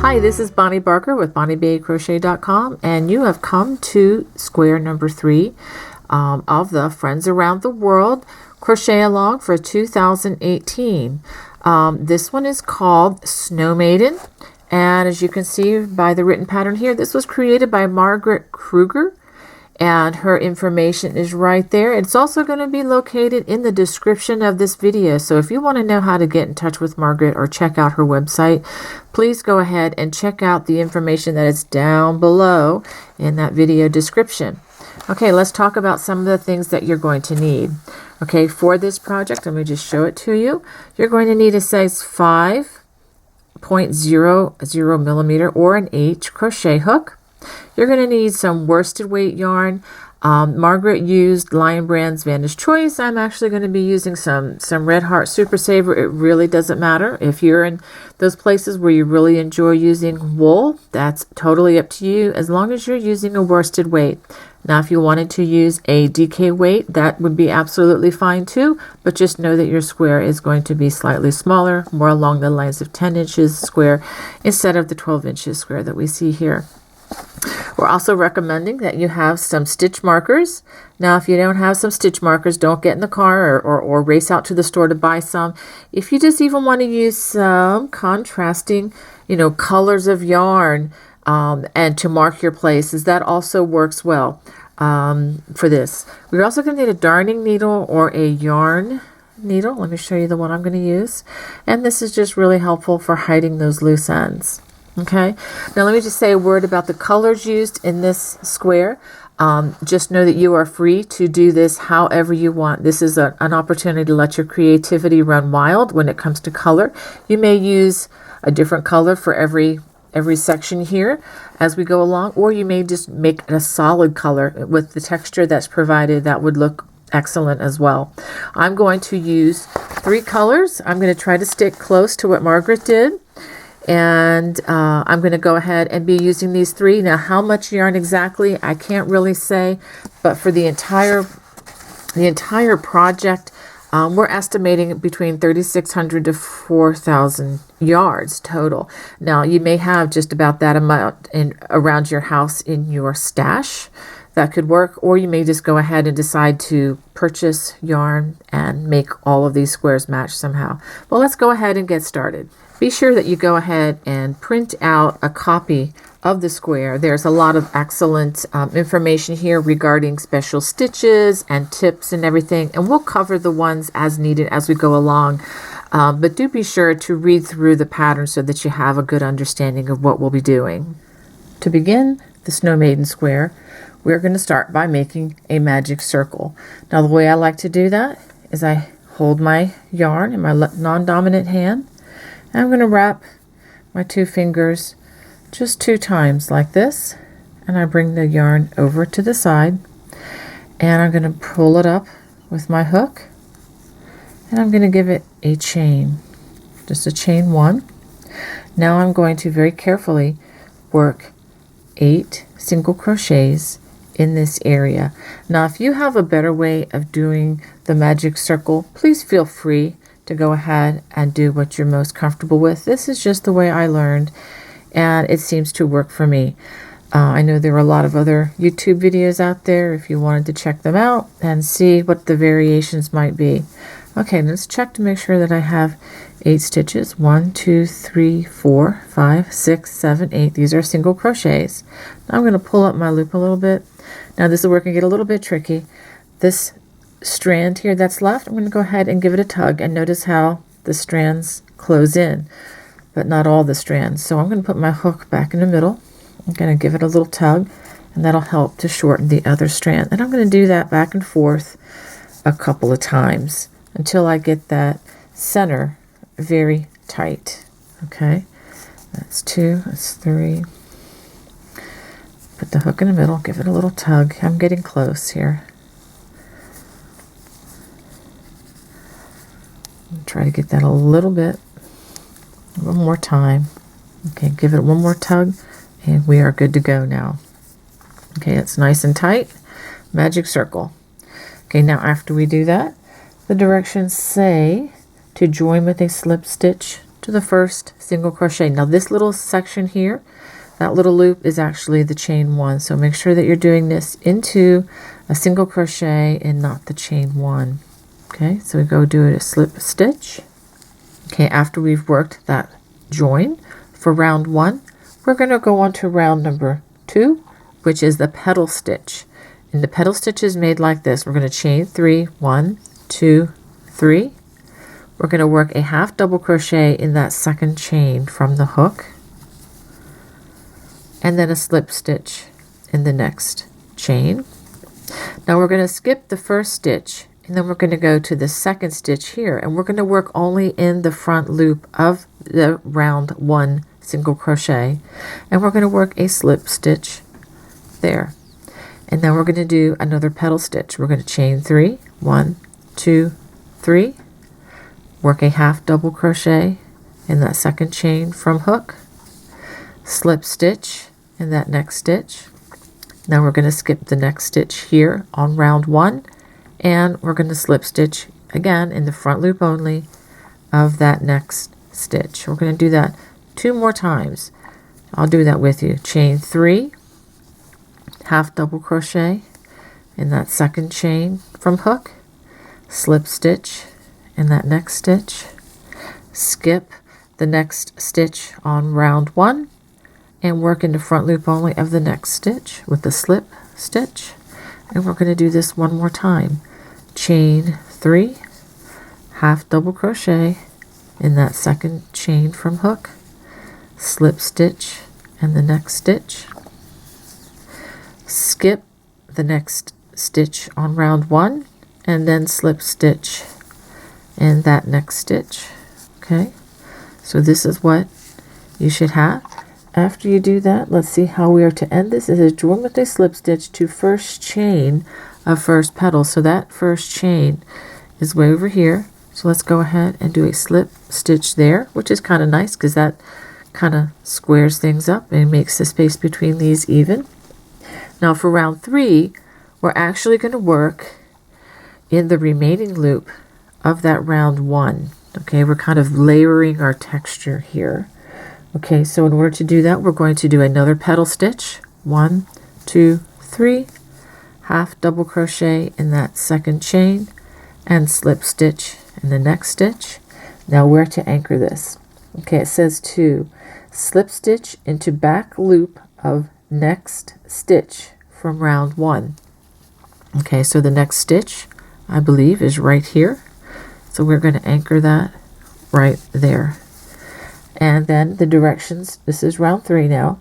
Hi, this is Bonnie Barker with BonnieBayCrochet.com, and you have come to square number 3 of the Friends Around the World Crochet Along for 2018. This one is called Snow Maiden, and as you can see by the written pattern here, this was created by Margaret Krueger, and her information is right there. It's also going to be located in the description of this video. So if you want to know how to get in touch with Margaret or check out her website, please go ahead and check out the information that is down below in that video description. Okay, let's talk about some of the things that you're going to need. Okay, for this project, let me just show it to you. You're going to need a size 5.00 millimeter or an H crochet hook. You're going to need some worsted weight yarn. Margaret used Lion Brand's Vantage Choice. I'm actually going to be using some Red Heart Super Saver. It really doesn't matter. If you're in those places where you really enjoy using wool, that's totally up to you, as long as you're using a worsted weight. Now, if you wanted to use a DK weight, that would be absolutely fine too, but just know that your square is going to be slightly smaller, more along the lines of 10 inches square instead of the 12 inches square that we see here. We're also recommending that you have some stitch markers. Now, if you don't have some stitch markers, don't get in the car or race out to the store to buy some. If you just even want to use some contrasting, colors of yarn and to mark your places, that also works well for this. We're also going to need a darning needle or a yarn needle. Let me show you the one I'm going to use. And this is just really helpful for hiding those loose ends. Okay, now let me just say a word about the colors used in this square. Just know that you are free to do this however you want. This is an opportunity to let your creativity run wild when it comes to color. You may use a different color for every section here as we go along, or you may just make it a solid color with the texture that's provided. That would look excellent as well. I'm going to use 3 colors. I'm going to try to stick close to what Margaret did. And I'm going to go ahead and be using these 3. Now, how much yarn exactly, I can't really say, but for the entire project, we're estimating between 3,600 to 4,000 yards total. Now, you may have just about that amount around your house in your stash. That could work, or you may just go ahead and decide to purchase yarn and make all of these squares match somehow. Well, let's go ahead and get started. Be sure that you go ahead and print out a copy of the square. There's a lot of excellent information here regarding special stitches and tips and everything, and we'll cover the ones as needed as we go along. But do be sure to read through the pattern so that you have a good understanding of what we'll be doing. To begin the Snow Maiden square, we're going to start by making a magic circle. Now, the way I like to do that is I hold my yarn in my non-dominant hand, and I'm going to wrap my 2 fingers just 2 times like this, and I bring the yarn over to the side, and I'm going to pull it up with my hook, and I'm going to give it a chain, just a chain 1. Now I'm going to very carefully work 8 single crochets in this area. Now, if you have a better way of doing the magic circle, please feel free to go ahead and do what you're most comfortable with. This is just the way I learned, and it seems to work for me. I know there are a lot of other YouTube videos out there if you wanted to check them out and see what the variations might be. Okay, let's check to make sure that I have 8 stitches. 1, 2, 3, 4, 5, 6, 7, 8. These are single crochets. Now I'm going to pull up my loop a little bit. Now this is where it can get a little bit tricky. This strand here that's left, I'm going to go ahead and give it a tug, and notice how the strands close in, but not all the strands. So I'm going to put my hook back in the middle. I'm going to give it a little tug, and that'll help to shorten the other strand. And I'm going to do that back and forth a couple of times until I get that center very tight. Okay, that's 2, that's 3. Put the hook in the middle, give it a little tug. I'm getting close here. Try to get that a little bit. One more time. Okay, give it one more tug, and we are good to go now. Okay, it's nice and tight. Magic circle. Okay, now after we do that, the directions say to join with a slip stitch to the first single crochet. Now this little section here, that little loop is actually the chain 1, so make sure that you're doing this into a single crochet and not the chain 1. Okay, so we go do a slip stitch. Okay, after we've worked that join for round 1, we're going to go on to round number 2, which is the petal stitch. And the petal stitch is made like this. We're going to chain 3, 1, 2, 3. We're going to work a half double crochet in that second chain from the hook, and then a slip stitch in the next chain. Now we're going to skip the first stitch, and then we're going to go to the second stitch here, and we're going to work only in the front loop of the round 1 single crochet, and we're going to work a slip stitch there. And then we're going to do another petal stitch. We're going to chain 3, 1, 2, 3, work a half double crochet in that second chain from hook, slip stitch in that next stitch. Now we're going to skip the next stitch here on round 1, and we're going to slip stitch again in the front loop only of that next stitch. We're going to do that 2 more times. I'll do that with you. Chain 3, half double crochet in that second chain from hook, slip stitch in that next stitch, skip the next stitch on round 1, and work in the front loop only of the next stitch with the slip stitch. And we're going to do this 1 more time. Chain 3, half double crochet in that second chain from hook, slip stitch in the next stitch, skip the next stitch on round 1, and then slip stitch in that next stitch. Okay, so this is what you should have. After you do that, let's see how we are to end this. It says join with a slip stitch to first chain of first petal. So that first chain is way over here. So let's go ahead and do a slip stitch there, which is kind of nice because that kind of squares things up and makes the space between these even. Now for round 3, we're actually going to work in the remaining loop of that round 1. Okay, we're kind of layering our texture here. Okay, so in order to do that, we're going to do another petal stitch. 1, 2, 3, half double crochet in that second chain, and slip stitch in the next stitch. Now where to anchor this? Okay, it says to slip stitch into back loop of next stitch from round 1. Okay, so the next stitch, I believe, is right here. So we're going to anchor that right there. And then the directions, this is round 3 now,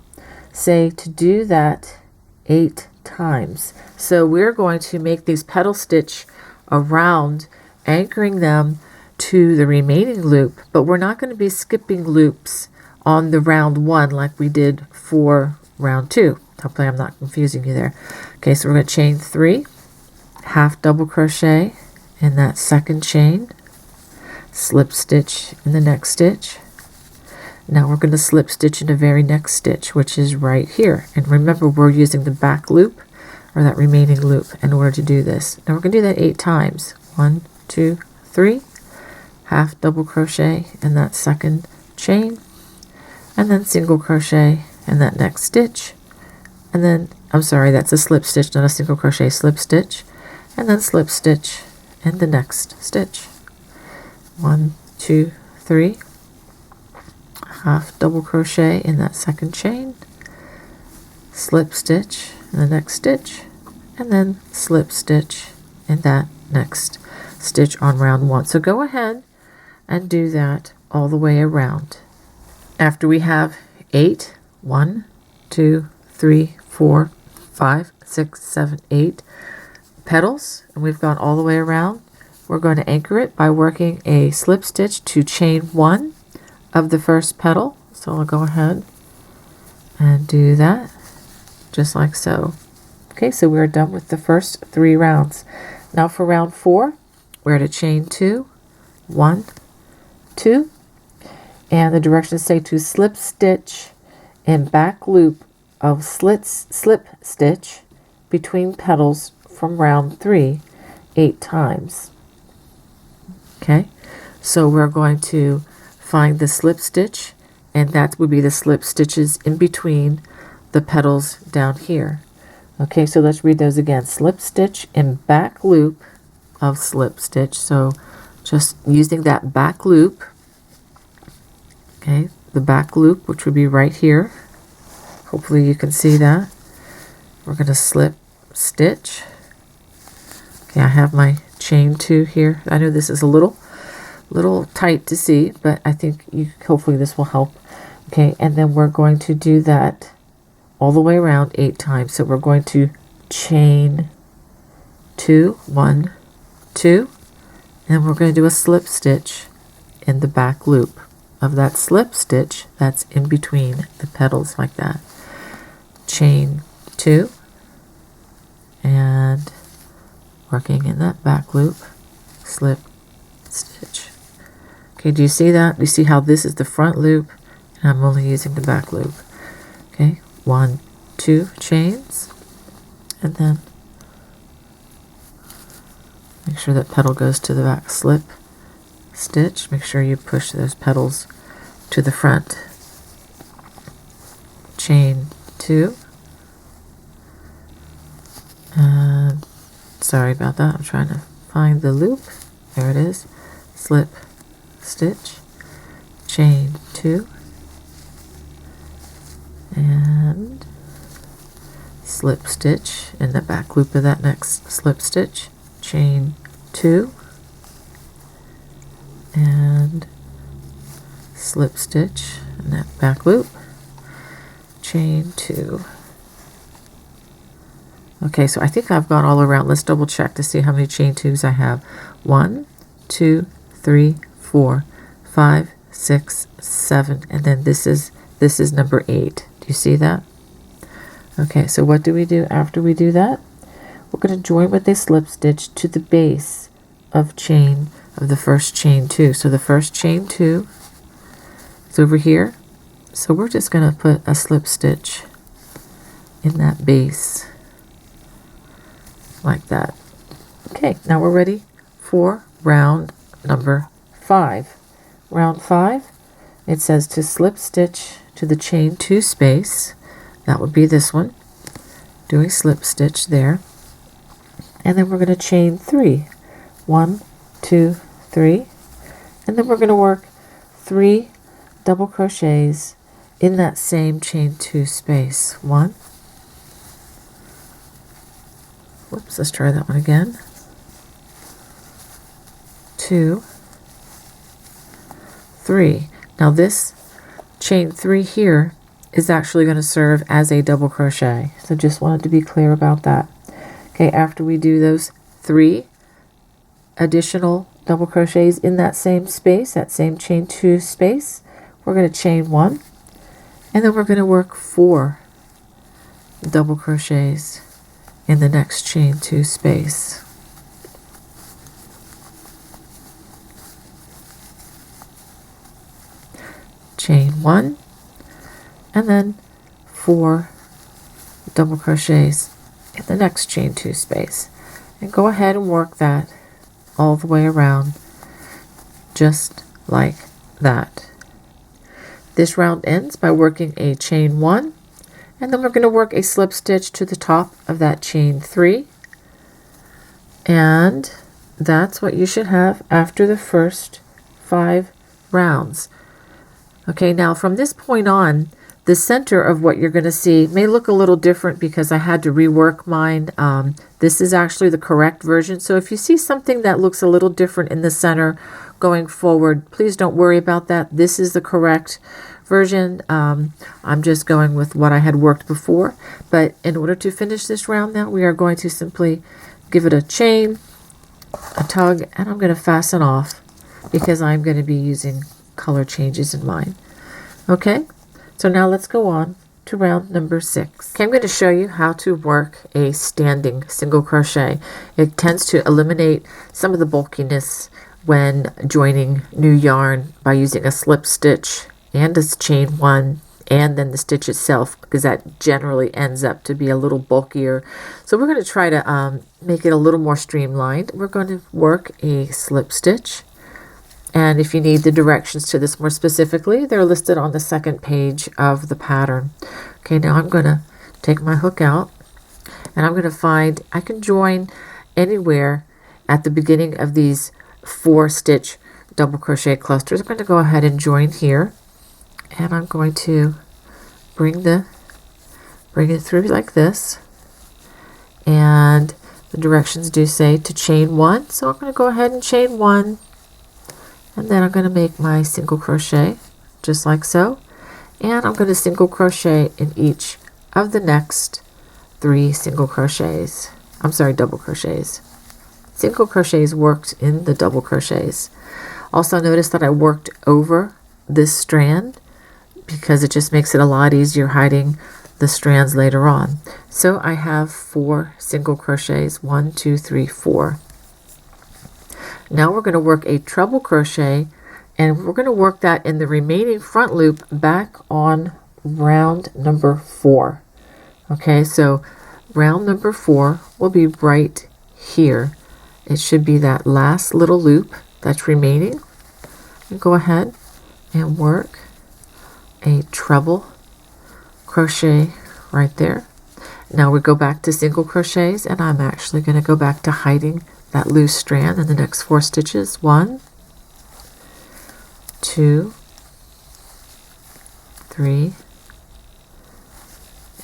say to do that 8 times. So we're going to make these petal stitch around, anchoring them to the remaining loop, but we're not going to be skipping loops on the round 1 like we did for round 2. Hopefully I'm not confusing you there. Okay, so we're going to chain 3, half double crochet in that second chain, slip stitch in the next stitch. Now we're going to slip stitch in the very next stitch, which is right here. And remember, we're using the back loop, or that remaining loop, in order to do this. Now we're going to do that 8 times. 1, 2, 3, half double crochet in that second chain, and then single crochet in that next stitch. And then, I'm sorry, that's a slip stitch, not a single crochet, slip stitch, and then slip stitch in the next stitch. 1, 2, 3, half double crochet in that second chain, slip stitch in the next stitch, and then slip stitch in that next stitch on round 1. So go ahead and do that all the way around. After we have 8, 1, 2, 3, 4, 5, 6, 7, 8 petals, and we've gone all the way around, we're going to anchor it by working a slip stitch to chain 1 of the first petal. So I'll go ahead and do that just like so. Okay, so we're done with the first 3 rounds. Now for round 4, we're to chain 2, 1, 2, and the directions say to slip stitch in back loop of slip stitch between petals from round 3 8 times. Okay, so we're going to find the slip stitch, and that would be the slip stitches in between the petals down here. Okay, so let's read those again. Slip stitch and back loop of slip stitch. So just using that back loop, okay, the back loop, which would be right here. Hopefully you can see that. We're going to slip stitch. Okay, I have my chain 2 here. I know this is a little tight to see, but I think hopefully this will help. Okay, and then we're going to do that all the way around 8 times. So we're going to chain 2, 1, 2, and we're going to do a slip stitch in the back loop of that slip stitch that's in between the petals like that. Chain 2, and working in that back loop, slip stitch. Okay, do you see that? You see how this is the front loop and I'm only using the back loop. Okay, 1, 2 chains, and then make sure that petal goes to the back, slip stitch. Make sure you push those petals to the front. Chain 2, and sorry about that, I'm trying to find the loop. There it is. Slip stitch, chain 2, and slip stitch in the back loop of that next slip stitch, chain 2, and slip stitch in that back loop, chain 2. Okay, so I think I've gone all around. Let's double check to see how many chain 2s I have. 1, 2, 3, 4, 5, 6, 7, and then this is number 8. Do you see that? Okay, so what do we do after we do that? We're going to join with a slip stitch to the base of the first chain 2. So the first chain 2 is over here. So we're just going to put a slip stitch in that base like that. Okay, now we're ready for round number 5. Round 5, it says to slip stitch to the chain 2 space. That would be this one. Do a slip stitch there. And then we're going to chain 3. 1, 2, 3. And then we're going to work 3 double crochets in that same chain 2 space. 1. Whoops, let's try that one again. 2, 3. Now this chain 3 here is actually going to serve as a double crochet. So just wanted to be clear about that. Okay, after we do those 3 additional double crochets in that same space, that same chain 2 space, we're going to chain 1, and then we're going to work 4 double crochets in the next chain 2 space. Chain 1, and then 4 double crochets in the next chain 2 space. And go ahead and work that all the way around, just like that. This round ends by working a chain 1, and then we're going to work a slip stitch to the top of that chain 3, and that's what you should have after the first 5 rounds. Okay, now from this point on, the center of what you're going to see may look a little different because I had to rework mine. This is actually the correct version, so if you see something that looks a little different in the center going forward, please don't worry about that. This is the correct version. I'm just going with what I had worked before, but in order to finish this round now, we are going to simply give it a chain, a tug, and I'm going to fasten off because I'm going to be using color changes in mine. Okay, so now let's go on to round number 6. Okay, I'm going to show you how to work a standing single crochet. It tends to eliminate some of the bulkiness when joining new yarn by using a slip stitch and a chain 1 and then the stitch itself, because that generally ends up to be a little bulkier. So we're going to try to make it a little more streamlined. We're going to work a slip stitch And if you need the directions to this more specifically, they're listed on the second page of the pattern. Okay, now I'm going to take my hook out, and I'm going to find, I can join anywhere at the beginning of these 4 stitch double crochet clusters. I'm going to go ahead and join here, and I'm going to bring it through like this, and the directions do say to chain 1, so I'm going to go ahead and chain 1, and then I'm going to make my single crochet just like so, and I'm going to single crochet in each of the next 3 single crochets. I'm sorry, double crochets. Single crochets worked in the double crochets. Also notice that I worked over this strand because it just makes it a lot easier hiding the strands later on. So I have 4 single crochets, 1, 2, 3, 4. Now we're going to work a treble crochet, and we're going to work that in the remaining front loop back on round number 4. Okay, so round number 4 will be right here. It should be that last little loop that's remaining. And go ahead and work a treble crochet right there. Now we go back to single crochets, and I'm actually going to go back to hiding that loose strand in the next 4 stitches. 1, 2, 3,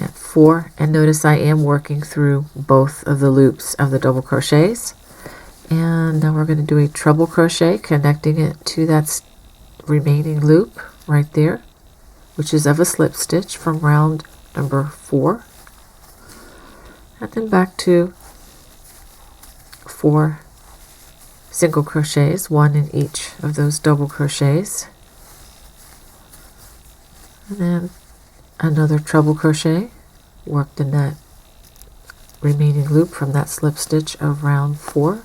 and 4. And notice I am working through both of the loops of the double crochets. And now we're going to do a treble crochet connecting it to that remaining loop right there, which is of a slip stitch from round number 4, and then back to 4 single crochets, 1 in each of those double crochets, and then another treble crochet worked in that remaining loop from that slip stitch of round 4,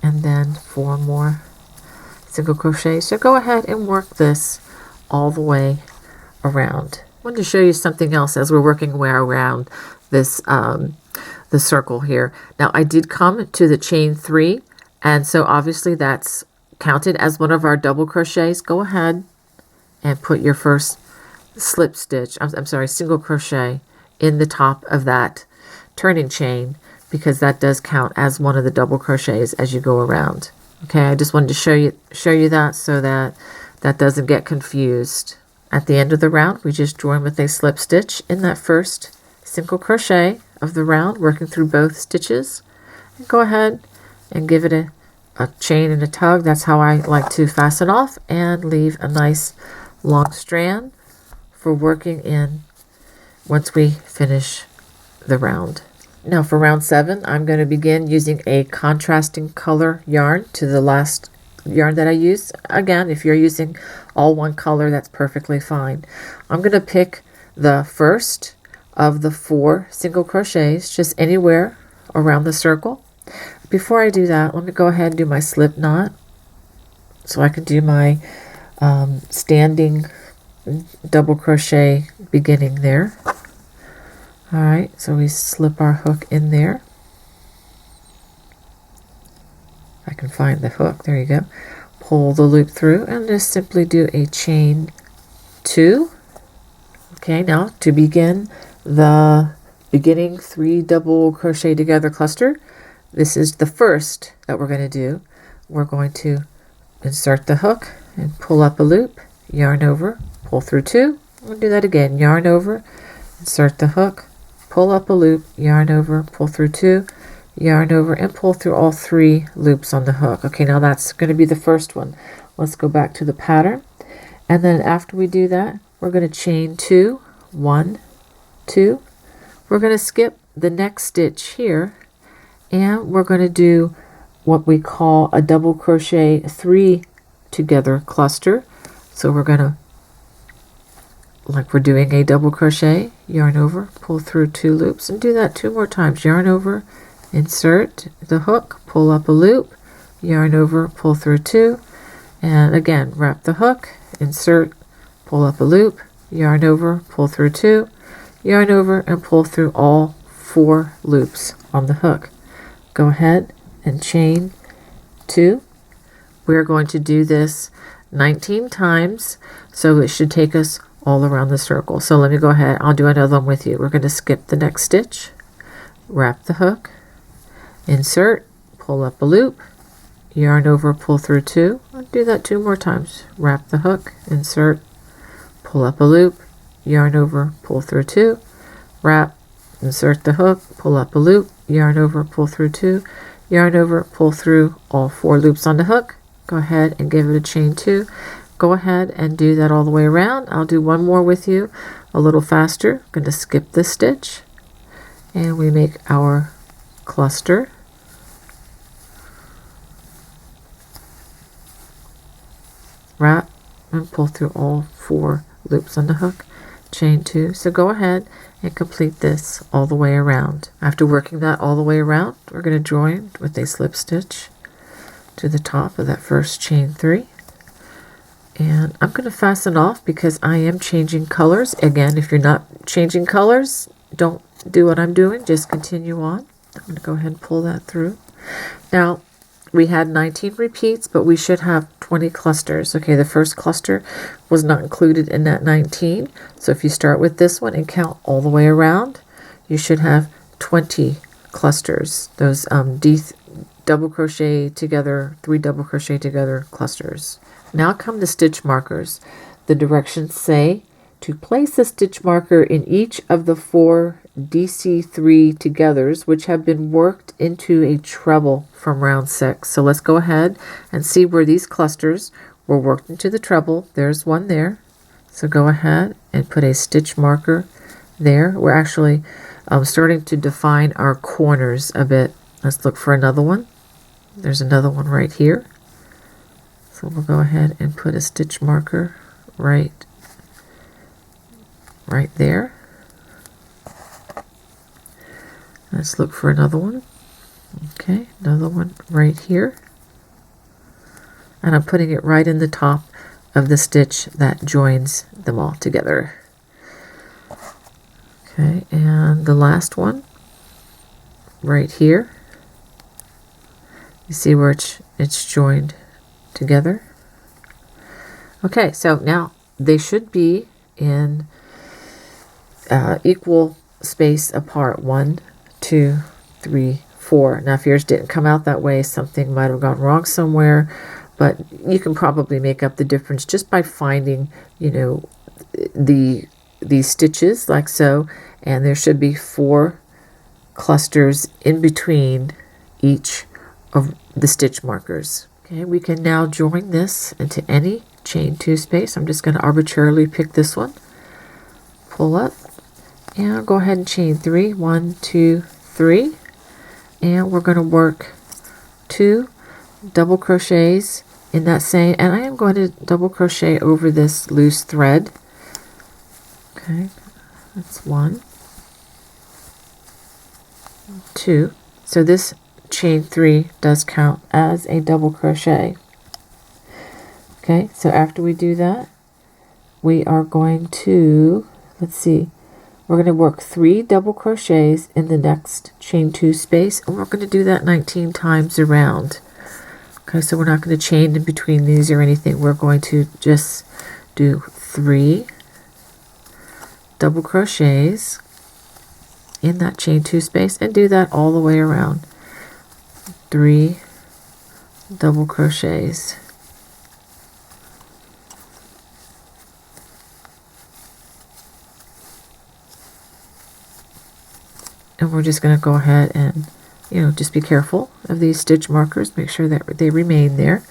and then 4 more single crochets. So go ahead and work this all the way around. I wanted to show you something else as we're working our way around this the circle here. Now I did come to the chain 3, and so obviously that's counted as one of our double crochets. Go ahead and put your first slip stitch, I'm sorry, single crochet in the top of that turning chain, because that does count as one of the double crochets as you go around. Okay, I just wanted to show you that so that that doesn't get confused. At the end of the round, we just join with a slip stitch in that first single crochet of the round, working through both stitches. And go ahead and give it a chain and a tug. That's how I like to fasten off, and leave a nice long strand for working in once we finish the round. Now for round 7, I'm going to begin using a contrasting color yarn to the last yarn that I used. Again, if you're using all one color, that's perfectly fine. I'm going to pick the first of the 4 single crochets just anywhere around the circle. Before I do that, let me go ahead and do my slip knot so I can do my standing double crochet beginning there. Alright, so we slip our hook in there. I can find the hook, there you go. Pull the loop through and just simply do a chain 2. Okay, now to begin the beginning 3 double crochet together cluster, this is the first that we're going to do. We're going to insert the hook and pull up a loop, yarn over, pull through 2. We'll do that again, yarn over, insert the hook, pull up a loop, yarn over, pull through 2, yarn over, and pull through all 3 loops on the hook. Okay, now that's going to be the first one. Let's go back to the pattern, and then after we do that, we're going to chain 2, 1, 2. We're going to skip the next stitch here, and we're going to do what we call a double crochet 3 together cluster. So we're going to, like we're doing a double crochet, yarn over, pull through 2 loops, and do that 2 more times. Yarn over, insert the hook, pull up a loop, yarn over, pull through 2, and again wrap the hook, insert, pull up a loop, yarn over, pull through 2, yarn over, and pull through all 4 loops on the hook. Go ahead and chain 2. We're going to do this 19 times, so it should take us all around the circle. So let me go ahead, I'll do another one with you. We're going to skip the next stitch, wrap the hook, insert, pull up a loop, yarn over, pull through 2. I'll do that 2 more times. Wrap the hook, insert, pull up a loop, yarn over, pull through 2, wrap, insert the hook, pull up a loop, yarn over, pull through 2, yarn over, pull through all 4 loops on the hook. Go ahead and give it a chain 2. Go ahead and do that all the way around. I'll do one more with you a little faster. I'm going to skip this stitch and we make our cluster. Wrap and pull through all 4 loops on the hook, chain 2. So go ahead and complete this all the way around. After working that all the way around, we're going to join with a slip stitch to the top of that first chain 3. And I'm going to fasten off because I am changing colors. Again, if you're not changing colors, don't do what I'm doing, just continue on. I'm going to go ahead and pull that through. Now, we had 19 repeats, but we should have 20 clusters. Okay, the first cluster was not included in that 19. So if you start with this one and count all the way around, you should have 20 clusters. Those double crochet together, 3 double crochet together clusters. Now come the stitch markers. The directions say to place a stitch marker in each of the 4 DC3 togethers which have been worked into a treble from round 6. So let's go ahead and see where these clusters were worked into the treble. There's one there. So go ahead and put a stitch marker there. We're actually starting to define our corners a bit. Let's look for another one. There's another one right here. So we'll go ahead and put a stitch marker right there. Let's look for another one. Okay, another one right here. And I'm putting it right in the top of the stitch that joins them all together. Okay, and the last one right here. You see where it's joined together. Okay, so now they should be in equal space apart. 1, 2, 3, 4. Now if yours didn't come out that way, something might have gone wrong somewhere, but you can probably make up the difference just by finding, you know, these stitches like so, and there should be 4 clusters in between each of the stitch markers. Okay, we can now join this into any chain 2 space. I'm just going to arbitrarily pick this one, pull up, and I'll go ahead and chain 3. 1, 2, 3, and we're going to work 2 double crochets in that same, and I am going to double crochet over this loose thread. Okay, that's 1, 2. So this chain 3 does count as a double crochet. Okay, so after we do that, we are going to, let's see, we're going to work 3 double crochets in the next chain 2 space, and we're going to do that 19 times around. Okay, so we're not going to chain in between these or anything. We're going to just do 3 double crochets in that chain 2 space and do that all the way around. 3 double crochets. And we're just going to go ahead and, you know, just be careful of these stitch markers. Make sure that they remain there.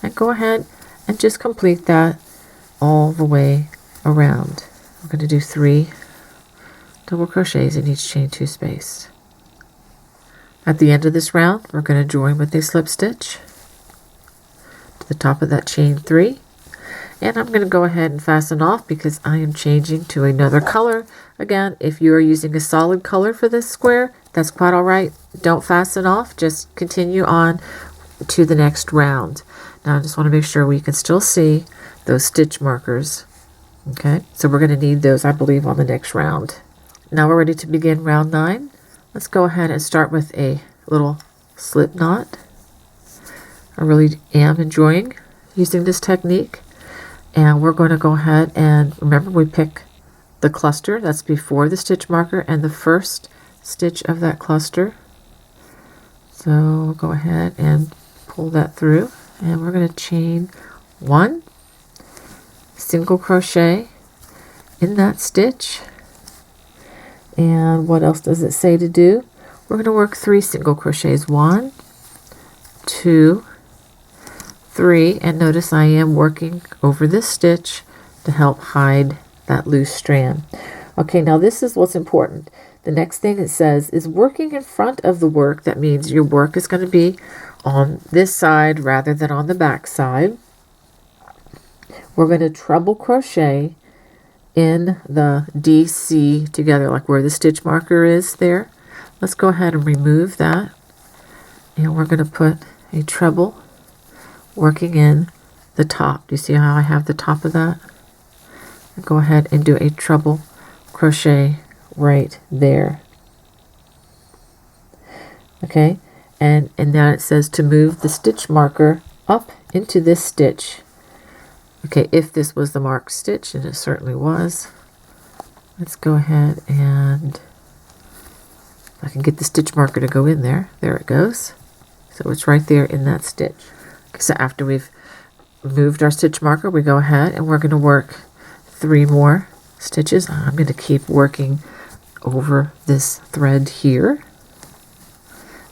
And go ahead and just complete that all the way around. We're going to do 3 double crochets in each chain 2 space. At the end of this round, we're going to join with a slip stitch to the top of that chain 3. And I'm going to go ahead and fasten off because I am changing to another color. Again, if you are using a solid color for this square, that's quite all right. Don't fasten off, just continue on to the next round. Now I just want to make sure we can still see those stitch markers. Okay, so we're going to need those, I believe, on the next round. Now we're ready to begin round 9. Let's go ahead and start with a little slip knot. I really am enjoying using this technique. And we're going to go ahead and remember we pick the cluster that's before the stitch marker and the first stitch of that cluster. So we'll go ahead and pull that through, and we're going to chain 1 single crochet in that stitch. And what else does it say to do? We're going to work 3 single crochets. 1, 2, 3, and notice I am working over this stitch to help hide that loose strand. Okay, now this is what's important. The next thing it says is working in front of the work. That means your work is going to be on this side rather than on the back side. We're going to treble crochet in the DC together, like where the stitch marker is there. Let's go ahead and remove that, and we're going to put a treble working in the top. Do you see how I have the top of that? Go ahead and do a treble crochet right there. Okay, and now it says to move the stitch marker up into this stitch. Okay, if this was the marked stitch, and it certainly was, let's go ahead and I can get the stitch marker to go in there. There it goes. So it's right there in that stitch. Okay, so after we've moved our stitch marker, we go ahead and we're going to work 3 more stitches. I'm going to keep working over this thread here.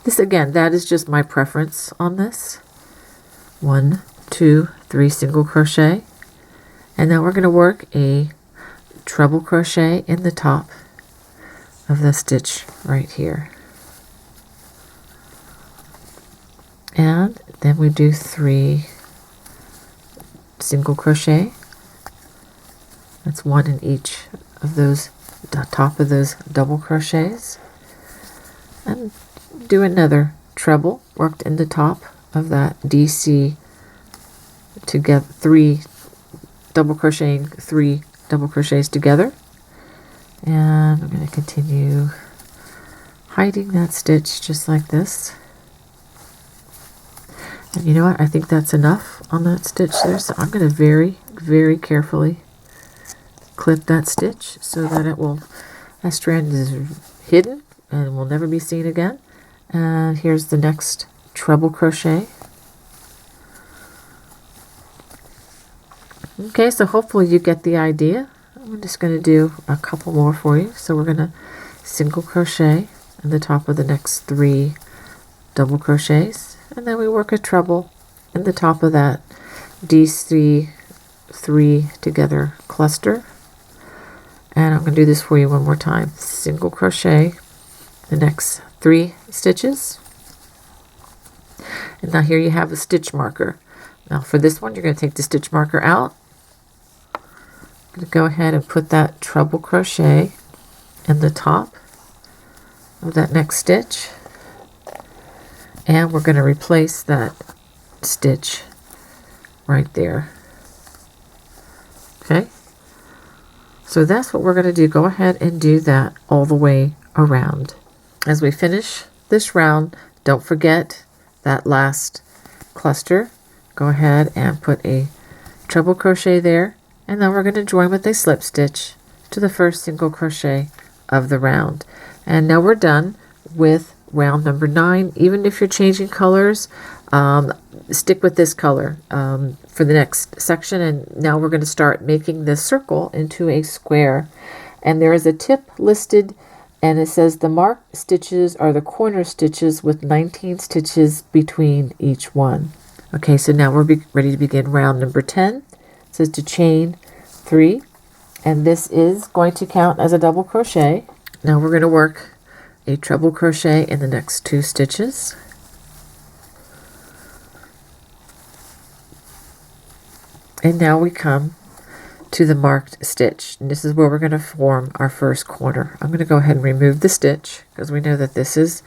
This again, that is just my preference on this. 1, 2, 3 single crochet, and now we're going to work a treble crochet in the top of the stitch right here, and then we do 3 single crochet. That's 1 in each of those, the top of those double crochets, and do another treble worked in the top of that DC together, 3 double crocheting, 3 double crochets together. And I'm going to continue hiding that stitch just like this. And you know what, I think that's enough on that stitch there, so I'm going to very carefully clip that stitch so that that strand is hidden and will never be seen again. And here's the next treble crochet. Okay, so hopefully you get the idea. I'm just going to do a couple more for you. So we're going to single crochet in the top of the next 3 double crochets, and then we work a treble in the top of that DC 3 together cluster. And I'm going to do this for you one more time. Single crochet the next 3 stitches. And now here you have a stitch marker. Now for this one, you're going to take the stitch marker out. I'm going to go ahead and put that treble crochet in the top of that next stitch. And we're going to replace that stitch right there. Okay. So that's what we're going to do. Go ahead and do that all the way around. As we finish this round, don't forget that last cluster. Go ahead and put a treble crochet there, and then we're going to join with a slip stitch to the first single crochet of the round. And now we're done with round number 9. Even if you're changing colors, stick with this color for the next section. And now we're going to start making this circle into a square. And there is a tip listed, and it says the marked stitches are the corner stitches with 19 stitches between each one. Okay, so now we're ready to begin round number 10. It says to chain 3, and this is going to count as a double crochet. Now we're going to work a treble crochet in the next 2 stitches. And now we come to the marked stitch, and this is where we're going to form our first corner. I'm going to go ahead and remove the stitch because we know that this is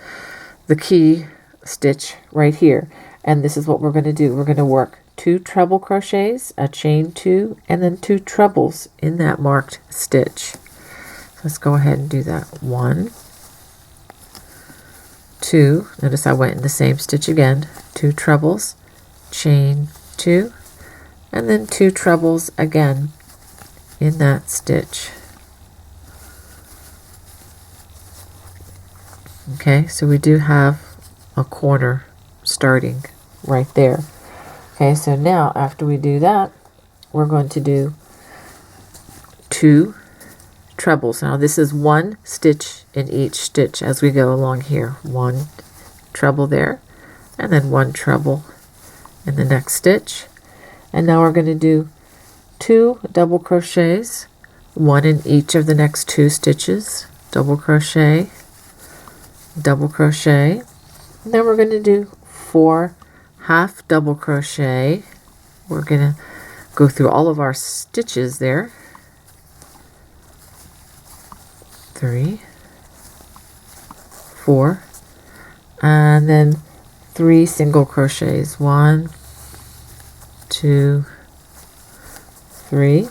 the key stitch right here, and this is what we're going to do. We're going to work 2 treble crochets, a chain 2, and then 2 trebles in that marked stitch. Let's go ahead and do that. 1, 2, notice I went in the same stitch again, 2 trebles, chain 2, and then 2 trebles again in that stitch. Okay, so we do have a corner starting right there. Okay, so now after we do that, we're going to do 2 trebles. Now this is 1 stitch in each stitch as we go along here. 1 treble there, and then 1 treble in the next stitch. And now we're going to do 2 double crochets, 1 in each of the next 2 stitches, double crochet, double crochet, and then we're going to do 4 half double crochet. We're going to go through all of our stitches there. 3, 4, and then 3 single crochets. 1, 2, 3,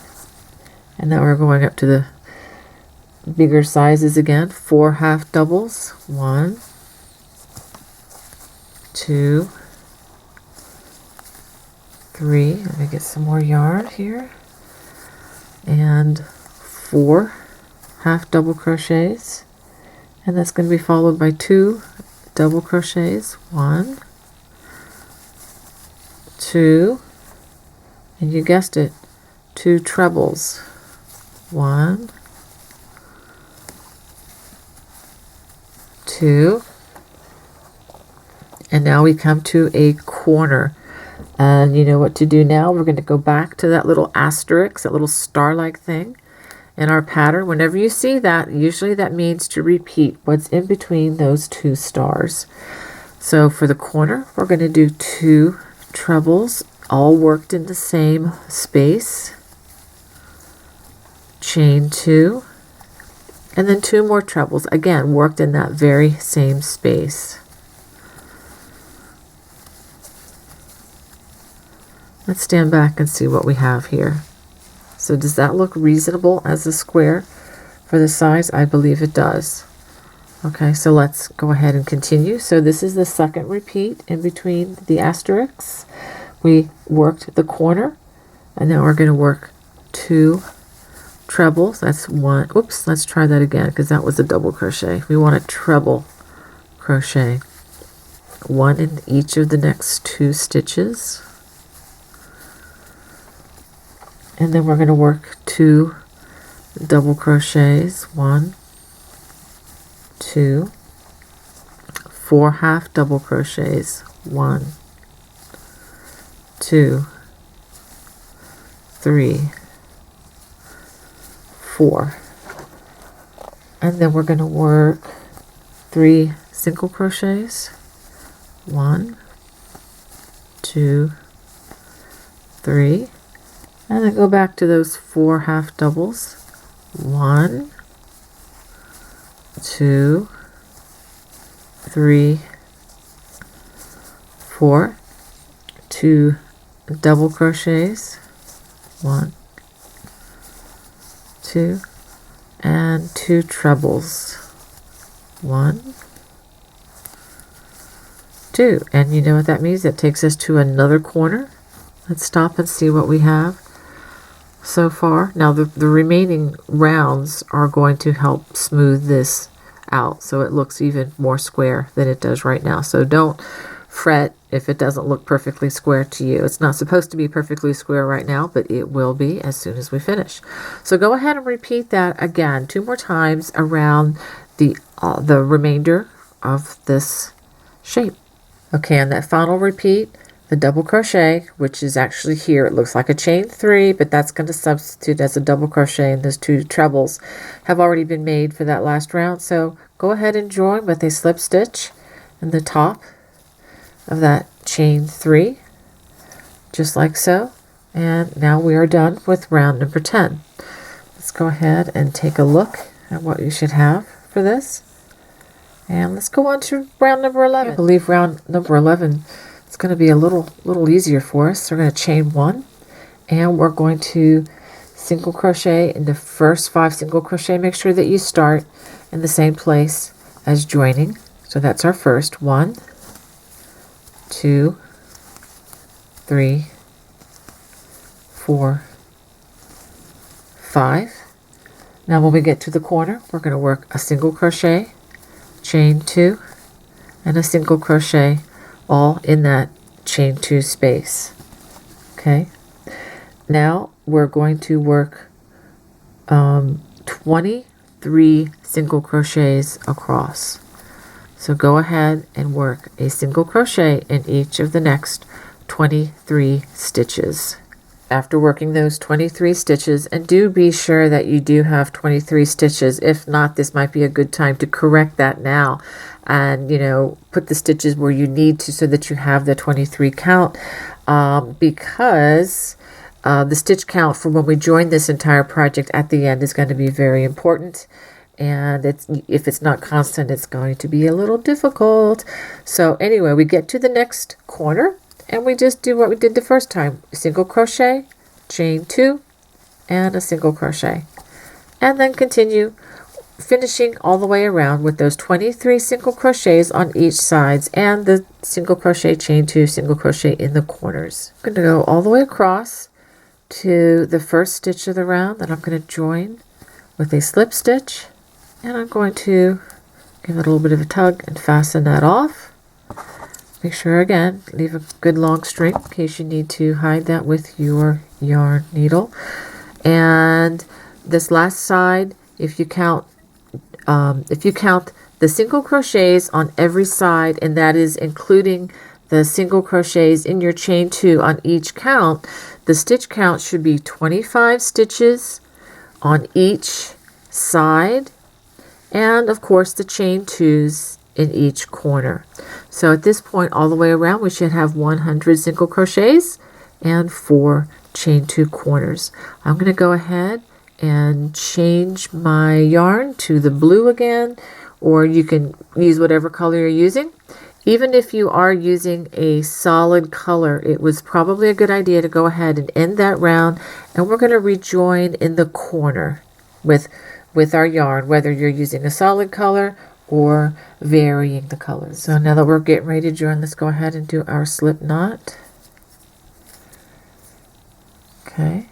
and now we're going up to the bigger sizes again. 4 half doubles. 1, 2, 3. Let me get some more yarn here. And 4 half double crochets, and that's going to be followed by 2 double crochets. 1, 2, and you guessed it, 2 trebles. 1, 2, and now we come to a corner. And you know what to do now. We're going to go back to that little asterisk, that little star-like thing in our pattern. Whenever you see that, usually that means to repeat what's in between those 2 stars. So for the corner, we're going to do 2 trebles, all worked in the same space, chain 2, and then 2 more trebles, again worked in that very same space. Let's stand back and see what we have here. So does that look reasonable as a square for the size? I believe it does. Okay, so let's go ahead and continue. So this is the second repeat in between the asterisks. We worked the corner, and now we're going to work 2 trebles. That's 1. Oops, let's try that again because that was a double crochet. We want a treble crochet. 1 in each of the next 2 stitches. And then we're going to work 2 double crochets. 1, 2, 4 half double crochets. 1, 2, 3, 4. And then we're going to work 3 single crochets. 1, 2, 3. And then go back to those 4 half doubles. 1, 2, 3, 4. 2 double crochets. 1, 2, and 2 trebles. 1, 2. And you know what that means? That takes us to another corner. Let's stop and see what we have so far. Now the remaining rounds are going to help smooth this out so it looks even more square than it does right now. So don't fret if it doesn't look perfectly square to you. It's not supposed to be perfectly square right now, but it will be as soon as we finish. So go ahead and repeat that again 2 more times around the remainder of this shape. Okay, and that final repeat, the double crochet, which is actually here, it looks like a chain 3, but that's going to substitute as a double crochet, and those 2 trebles have already been made for that last round. So go ahead and join with a slip stitch in the top of that chain 3, just like so. And now we are done with round number 10. Let's go ahead and take a look at what you should have for this. And let's go on to round number 11. I believe round number 11 is going to be a little easier for us. So we're going to chain 1, and we're going to single crochet in the first 5 single crochet. Make sure that you start in the same place as joining. So that's our first 1, 2, 3, 4, 5. Now when we get to the corner, we're going to work a single crochet, chain 2, and a single crochet, all in that chain 2 space. Okay, now we're going to work 23 single crochets across. So go ahead and work a single crochet in each of the next 23 stitches. After working those 23 stitches, and do be sure that you do have 23 stitches. If not, this might be a good time to correct that now, and put the stitches where you need to so that you have the 23 count, because the stitch count for when we join this entire project at the end is going to be very important. And if it's not constant, it's going to be a little difficult. So anyway, we get to the next corner and we just do what we did the first time. Single crochet, chain 2, and a single crochet. And then continue finishing all the way around with those 23 single crochets on each sides and the single crochet, chain 2, single crochet in the corners. I'm going to go all the way across to the first stitch of the round that I'm going to join with a slip stitch. And I'm going to give it a little bit of a tug and fasten that off. Make sure, again, leave a good long string in case you need to hide that with your yarn needle. And this last side, if you count the single crochets on every side, and that is including the single crochets in your chain 2 on each count, the stitch count should be 25 stitches on each side, and of course the chain 2s in each corner. So at this point all the way around we should have 100 single crochets and 4 chain 2 corners. I'm going to go ahead and change my yarn to the blue again, or you can use whatever color you're using. Even if you are using a solid color, it was probably a good idea to go ahead and end that round, and we're going to rejoin in the corner with our yarn, whether you're using a solid color or varying the colors. So now that we're getting ready to join, let's go ahead and do our slip knot. Okay,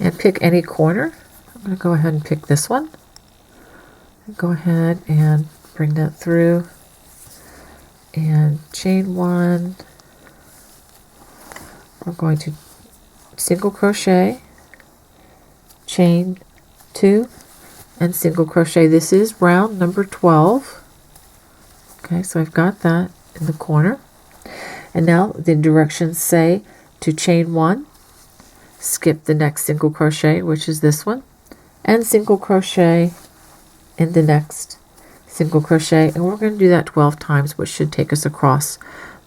and pick any corner. I'm going to go ahead and pick this one. Go ahead and bring that through and chain 1. We're going to single crochet, chain 2, and single crochet. This is round number 12. Okay, so I've got that in the corner. And now the directions say to chain 1, skip the next single crochet, which is this one, and single crochet in the next single crochet, and we're going to do that 12 times, which should take us across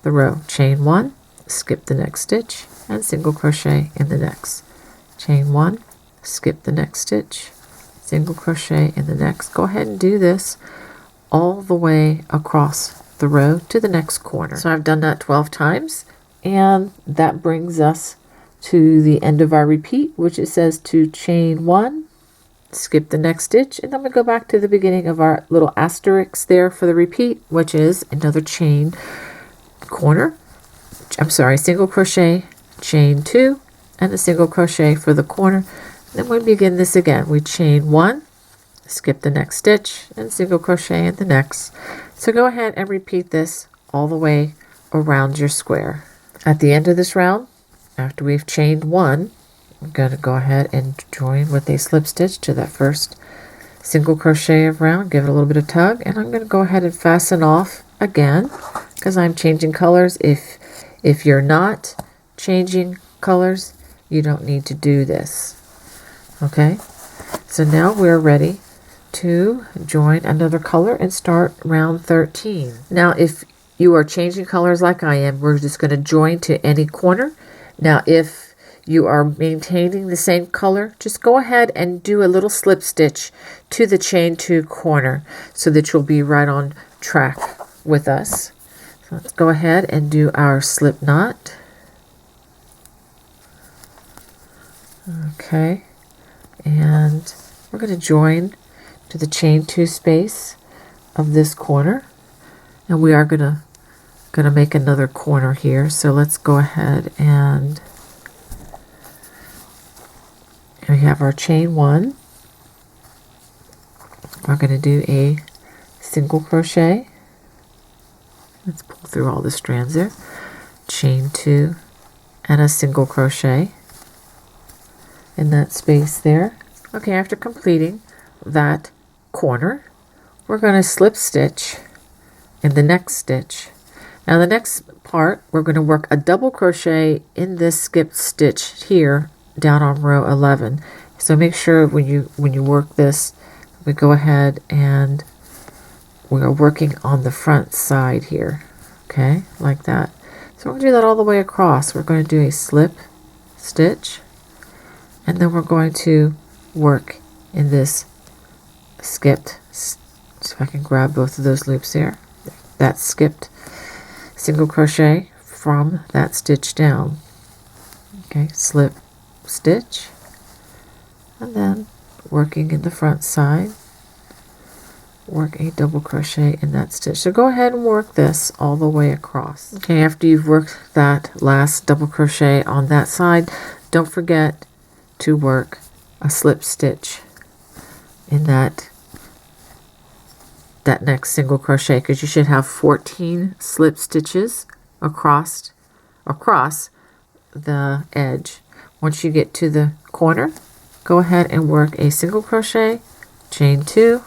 the row. Chain 1, skip the next stitch, and single crochet in the next. Chain 1, skip the next stitch, single crochet in the next. Go ahead and do this all the way across the row to the next corner. So I've done that 12 times, and that brings us to the end of our repeat, which it says to chain 1, skip the next stitch, and then we go back to the beginning of our little asterisk there for the repeat, which is another chain single crochet, chain 2, and a single crochet for the corner. Then we begin this again. We chain 1, skip the next stitch, and single crochet in the next. So go ahead and repeat this all the way around your square. At the end of this round, after we've chained 1, I'm going to go ahead and join with a slip stitch to that first single crochet of round, give it a little bit of tug, and I'm going to go ahead and fasten off again because I'm changing colors. If you're not changing colors, you don't need to do this. Okay, so now we're ready to join another color and start round 13. Now if you are changing colors like I am, we're just going to join to any corner. Now if you are maintaining the same color, just go ahead and do a little slip stitch to the chain 2 corner so that you'll be right on track with us. So let's go ahead and do our slip knot. Okay, and we're going to join to the chain 2 space of this corner. And we are gonna make another corner here. So let's go ahead and we have our chain 1. We're going to do a single crochet. Let's pull through all the strands there. Chain 2 and a single crochet in that space there. Okay, after completing that corner, we're going to slip stitch in the next stitch. Now the next part, we're going to work a double crochet in this skipped stitch here down on row 11. So make sure when you work this, we go ahead and we are working on the front side here. Okay, like that. So we're going to do that all the way across. We're going to do a slip stitch, and then we're going to work in this skipped, so if I can grab both of those loops there, that skipped single crochet from that stitch down. Okay, slip stitch, and then working in the front side, work a double crochet in that stitch. So go ahead and work this all the way across. Okay, after you've worked that last double crochet on that side, don't forget to work a slip stitch in that next single crochet, because you should have 14 slip stitches across the edge. Once you get to the corner, go ahead and work a single crochet, chain 2,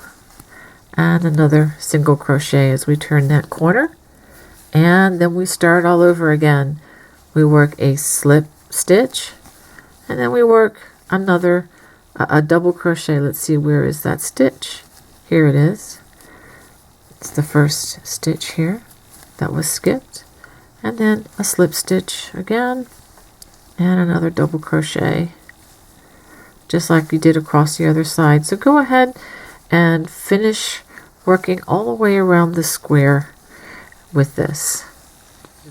and another single crochet as we turn that corner, and then we start all over again. We work a slip stitch, and then we work another a double crochet. Let's see, where is that stitch? Here it is. It's the first stitch here that was skipped, and then a slip stitch again, and another double crochet, just like we did across the other side. So go ahead and finish working all the way around the square with this.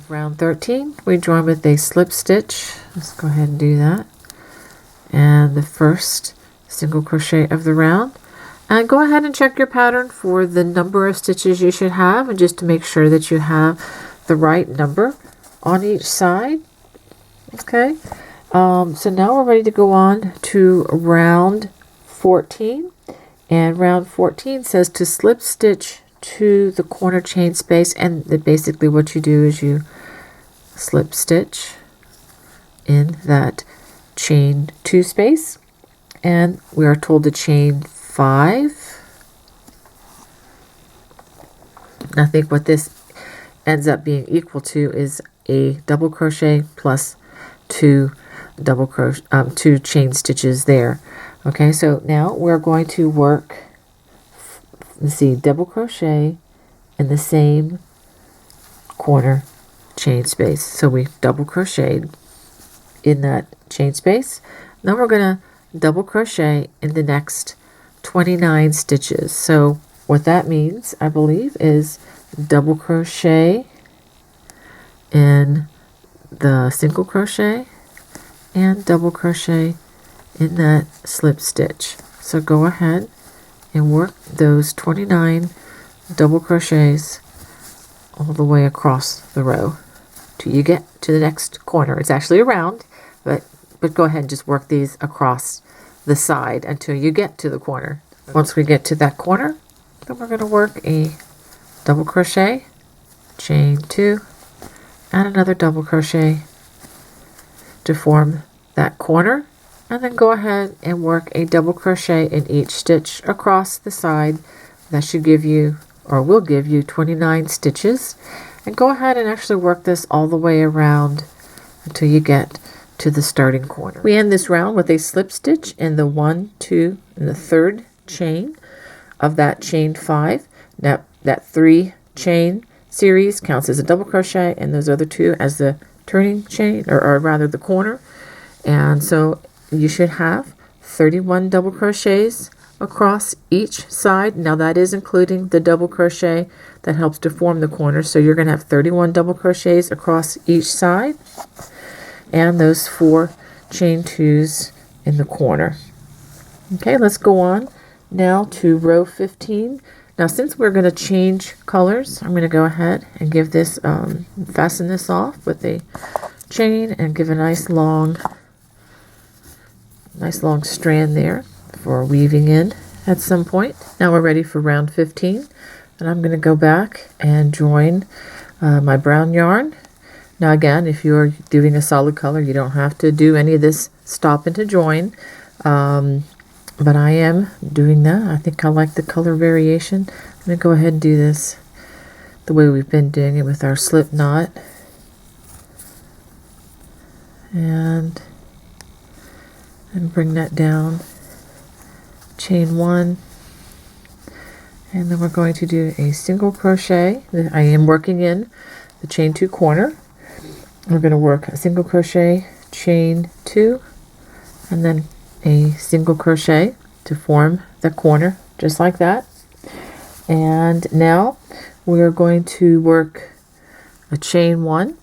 Round 13, we join with a slip stitch. Let's go ahead and do that. And the first single crochet of the round. And go ahead and check your pattern for the number of stitches you should have, and just to make sure that you have the right number on each side. Okay, so now we're ready to go on to round 14. And round 14 says to slip stitch to the corner chain space, and basically what you do is you slip stitch in that chain 2 space, and we are told to chain 5. I think what this ends up being equal to is a double crochet plus 2 chain stitches there. Okay, so now we're going to work, let's see, double crochet in the same corner chain space. So we double crocheted in that chain space. Now we're going to double crochet in the next 29 stitches. So what that means, I believe, is double crochet in the single crochet and double crochet in that slip stitch. So go ahead and work those 29 double crochets all the way across the row till you get to the next corner. It's actually a round, but go ahead and just work these across the side until you get to the corner. Once we get to that corner, then we're going to work a double crochet, chain 2, and another double crochet to form that corner, and then go ahead and work a double crochet in each stitch across the side. That should give you, or will give you, 29 stitches. And go ahead and actually work this all the way around until you get to the starting corner. We end this round with a slip stitch in the 1, 2, and the third chain of that chain 5. Now that 3 chain series counts as a double crochet, and those other 2 as the turning chain, or rather the corner. And so you should have 31 double crochets across each side. Now that is including the double crochet that helps to form the corner. So you're going to have 31 double crochets across each side, and those 4 chain 2s in the corner. Okay, let's go on now to row 15. Now since we're going to change colors, I'm going to go ahead and give this, fasten this off with a chain and give a nice long strand there for weaving in at some point. Now we're ready for round 15, and I'm going to go back and join my brown yarn. Now again, if you're doing a solid color, you don't have to do any of this stop and to join, but I am doing that. I think I like the color variation. I'm going to go ahead and do this the way we've been doing it with our slip knot. And bring that down, chain 1, and then we're going to do a single crochet. I am working in the chain 2 corner. We're going to work a single crochet, chain 2, and then a single crochet to form the corner, just like that. And now we're going to work a chain 1,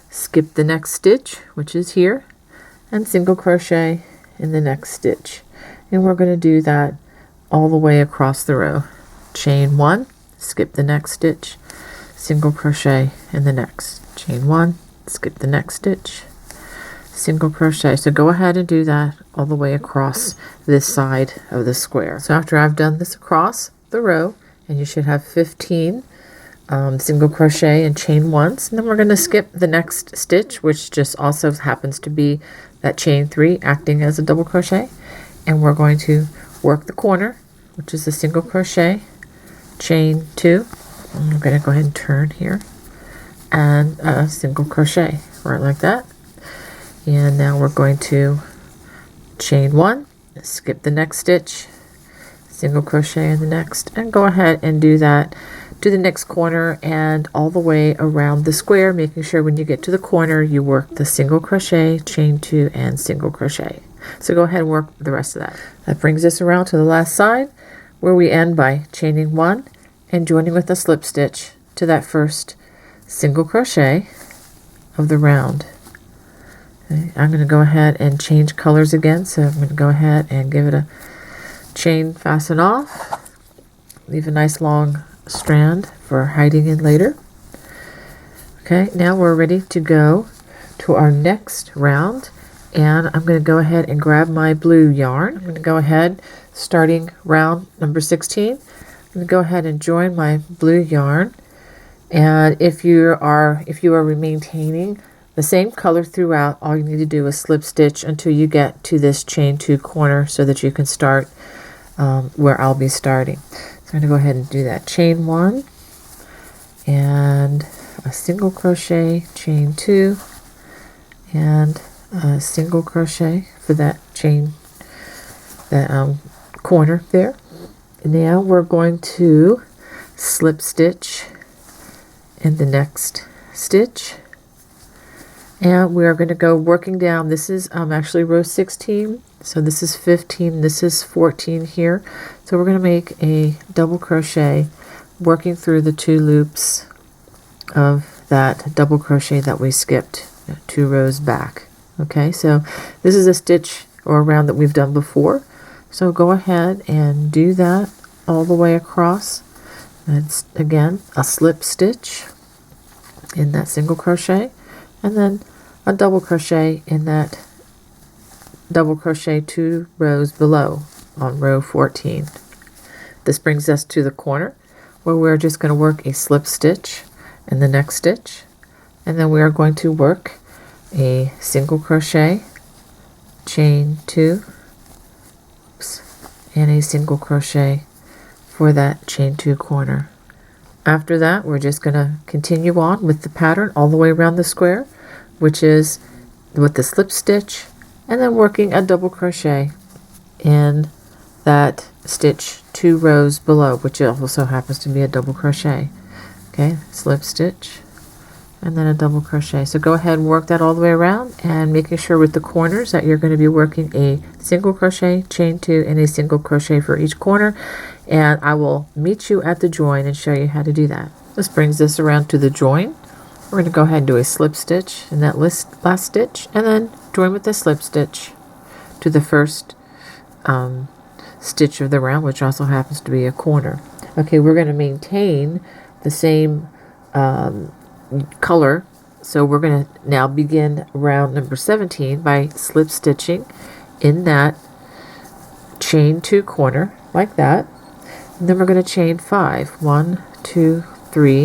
skip the next stitch, which is here, and single crochet in the next stitch. And we're going to do that all the way across the row. Chain 1, skip the next stitch, single crochet in the next. Chain 1, skip the next stitch, single crochet. So go ahead and do that all the way across this side of the square. So after I've done this across the row, and you should have 15 single crochet and chain once, and then we're going to skip the next stitch, which just also happens to be that chain 3 acting as a double crochet, and we're going to work the corner, which is a single crochet, chain 2, and I'm going to go ahead and turn here, and a single crochet right like that. And now we're going to chain 1, skip the next stitch, single crochet in the next, and go ahead and do that to the next corner and all the way around the square, making sure when you get to the corner you work the single crochet, chain 2, and single crochet. So go ahead and work the rest of that. That brings us around to the last side, where we end by chaining 1 and joining with a slip stitch to that first single crochet of the round. Okay, I'm going to go ahead and change colors again, so I'm going to go ahead and give it a chain fasten off, leave a nice long strand for hiding in later. Okay, now we're ready to go to our next round, and I'm going to go ahead and grab my blue yarn. I'm going to go ahead, starting round number 16, I'm going to go ahead and join my blue yarn, and if you are maintaining the same color throughout, all you need to do is slip stitch until you get to this chain 2 corner so that you can start where I'll be starting. So I'm going to go ahead and do that. Chain 1 and a single crochet, chain 2, and a single crochet for that chain, that corner there. And now we're going to slip stitch in the next stitch, and we are going to go working down. This is actually row 16, so this is 15, this is 14 here. So we're going to make a double crochet working through the 2 loops of that double crochet that we skipped 2 rows back. Okay, so this is a stitch or a round that we've done before, so go ahead and do that all the way across. It's again a slip stitch in that single crochet, and then a double crochet in that double crochet 2 rows below on row 14. This brings us to the corner, where we're just going to work a slip stitch in the next stitch, and then we are going to work a single crochet, chain 2, and a single crochet for that chain 2 corner. After that, we're just going to continue on with the pattern all the way around the square, which is with the slip stitch and then working a double crochet in that stitch 2 rows below, which also happens to be a double crochet. Okay, slip stitch and then a double crochet. So go ahead and work that all the way around, and making sure with the corners that you're going to be working a single crochet, chain 2, and a single crochet for each corner, and I will meet you at the join and show you how to do that. This brings us around to the join. We're going to go ahead and do a slip stitch in that last stitch, and then join with the slip stitch to the first stitch of the round, which also happens to be a corner. Okay, we're going to maintain the same color, so we're going to now begin round number 17 by slip stitching in that chain 2 corner like that, and then we're going to chain 5, 1, 2, 3,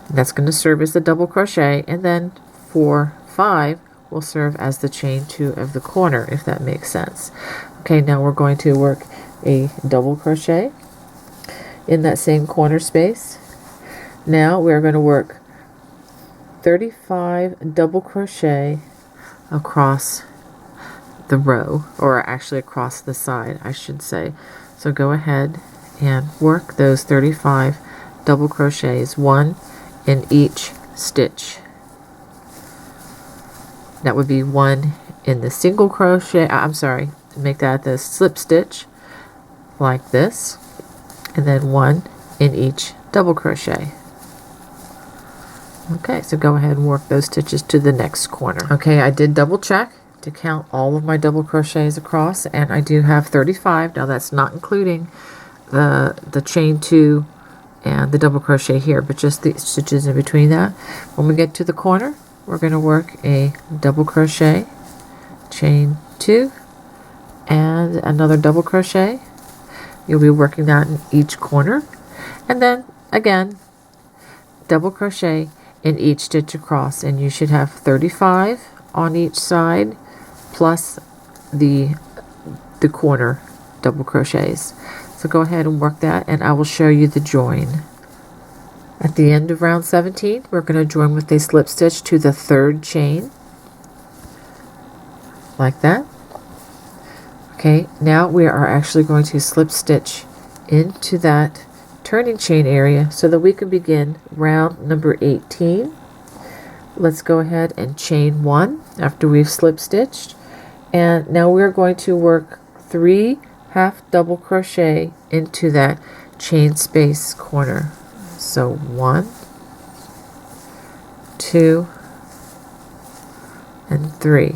and that's going to serve as the double crochet, and then 4, 5 will serve as the chain 2 of the corner, if that makes sense. Okay, now we're going to work a double crochet in that same corner space. Now we're going to work 35 double crochet across the row, or actually across the side, I should say. So go ahead and work those 35 double crochets, 1 in each stitch. That would be 1 in the single crochet, make that the slip stitch like this, and then 1 in each double crochet. Okay, so go ahead and work those stitches to the next corner. Okay, I did double check to count all of my double crochets across, and I do have 35. Now that's not including the chain 2 and the double crochet here, but just the stitches in between that. When we get to the corner, we're going to work a double crochet, chain 2, and another double crochet. You'll be working that in each corner, and then again double crochet in each stitch across, and you should have 35 on each side plus the corner double crochets. So go ahead and work that, and I will show you the join. At the end of round 17, we're going to join with a slip stitch to the 3rd chain like that. Okay, now we are actually going to slip stitch into that turning chain area so that we can begin round number 18. Let's go ahead and chain 1 after we've slip stitched, and now we're going to work 3 half double crochet into that chain space corner. So 1, 2, and 3.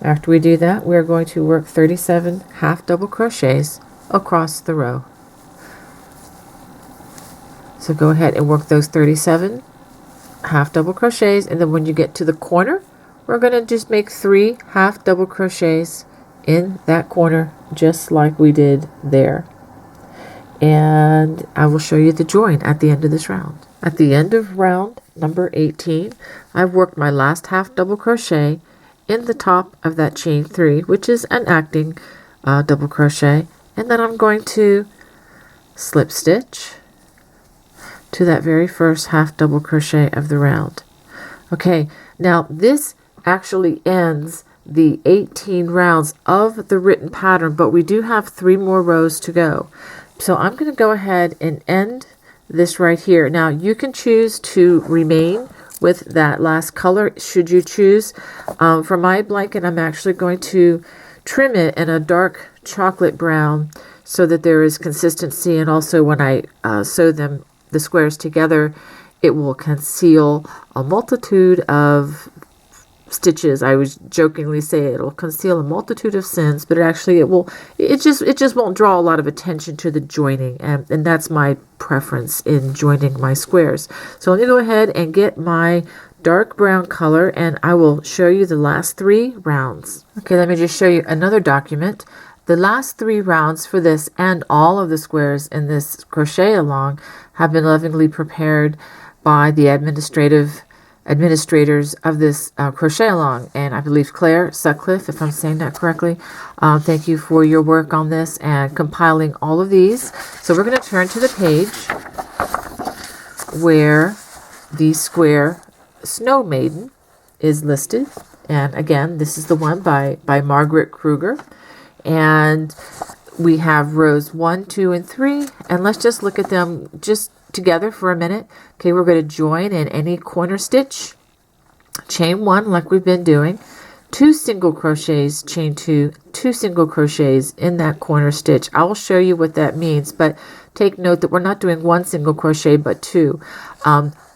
After we do that, we're going to work 37 half double crochets across the row. So go ahead and work those 37 half double crochets, and then when you get to the corner, we're going to just make 3 half double crochets in that corner just like we did there. And I will show you the join at the end of this round. At the end of round number 18, I've worked my last half double crochet in the top of that chain 3, which is an acting double crochet, and then I'm going to slip stitch to that very first half double crochet of the round. Okay, now this actually ends the 18 rounds of the written pattern, but we do have 3 more rows to go. So I'm going to go ahead and end this right here. Now you can choose to remain with that last color should you choose. For my blanket, I'm actually going to trim it in a dark chocolate brown so that there is consistency, and also when I sew the squares together, it will conceal a multitude of stitches. I would jokingly say it'll conceal a multitude of sins, but it just won't draw a lot of attention to the joining, and that's my preference in joining my squares. So let me go ahead and get my dark brown color, and I will show you the last 3 rounds. Okay, let me just show you another document. The last 3 rounds for this and all of the squares in this crochet along have been lovingly prepared by the administrators of this crochet along, and I believe Claire Sutcliffe, if I'm saying that correctly. Thank you for your work on this and compiling all of these. So we're going to turn to the page where the square Snow Maiden is listed, and again, this is the one by Margaret Krueger, and we have rows 1, 2, and 3, and let's just look at them just together for a minute. Okay, we're going to join in any corner stitch, chain 1 like we've been doing, 2 single crochets, chain 2, 2 single crochets in that corner stitch. I will show you what that means, but take note that we're not doing 1 single crochet but 2.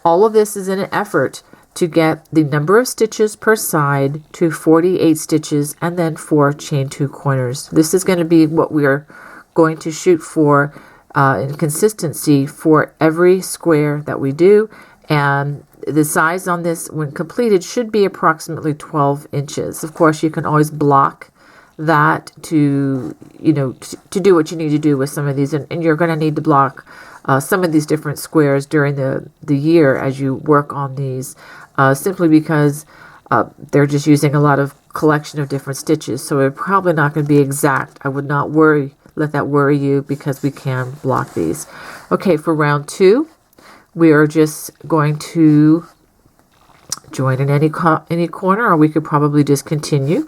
All of this is in an effort to get the number of stitches per side to 48 stitches and then 4 chain 2 corners. This is going to be what we're going to shoot for in consistency for every square that we do, and the size on this when completed should be approximately 12 inches. Of course, you can always block that to to do what you need to do with some of these, and you're going to need to block some of these different squares during the year as you work on these, simply because they're just using a lot of collection of different stitches, so they're probably not going to be exact. I would not let that worry you, because we can block these. Okay, for round 2, we are just going to join in any corner, or we could probably just continue